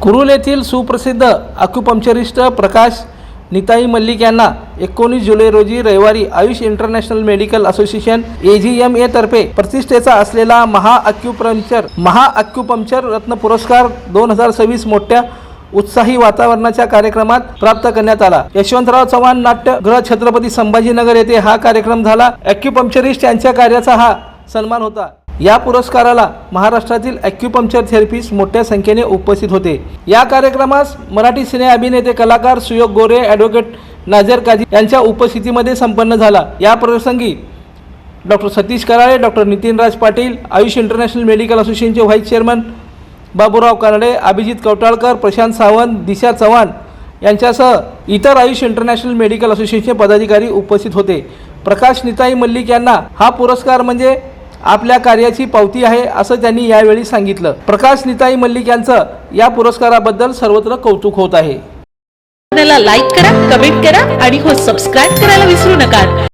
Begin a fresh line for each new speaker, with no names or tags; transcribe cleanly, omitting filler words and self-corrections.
कुरुल येथील सुप्रसिद्ध अक्युपंक्चरिस्ट प्रकाश निताई मल्लिक यांना 19 जुलै रोजी रविवारी Ayush international medical association AGMA तर्फे प्रतिष्ठेचा असलेला महाअक्युपंक्चर रत्न पुरस्कार 2026 मोठ्या उत्साही वातावरणाच्या कार्यक्रमात प्राप्त करण्यात आला। यशवंतराव चव्हाण नाट्यगृह छत्रपती संभाजीनगर येथे हा कार्यक्रम झाला। अक्युपंक्चरिस्ट यांच्या कार्याचा हा सन्मान होता। या पुरस्काराला महाराष्ट्रातील अक्युपंक्चर थेरपिस्ट मोठ्या संख्येने उपस्थित होते। या कार्यक्रमास मराठी सिने अभिनेते कलाकार सुयोग गोरे, ॲडव्होकेट नाझर काझी यांच्या उपस्थितीमध्ये संपन्न झाला। या प्रसंगी doctor Satish Karale, doctor Nitinraj Patil, Ayush international medical असोसिएशनचे व्हाईस चेअरमन बाबूराव कानडे, अभिजित कवटाळकर, प्रशांत सावंत, दिशा चव्हाण यांच्यासह इतर आयुष इंटरनॅशनल मेडिकल असोसिएशनचे पदाधिकारी उपस्थित होते। प्रकाश निताई मल्लिक यांना हा पुरस्कार म्हणजे आपल्या कार्याची पावती आहे असं त्यांनी यावेळी सांगितलं। प्रकाश निताई मल्लिक यांचं या पुरस्काराबद्दल सर्वत्र कौतुक होत आहे।
लाईक करा, कमेंट करा आणि हो सबस्क्राइब करायला विसरू नका।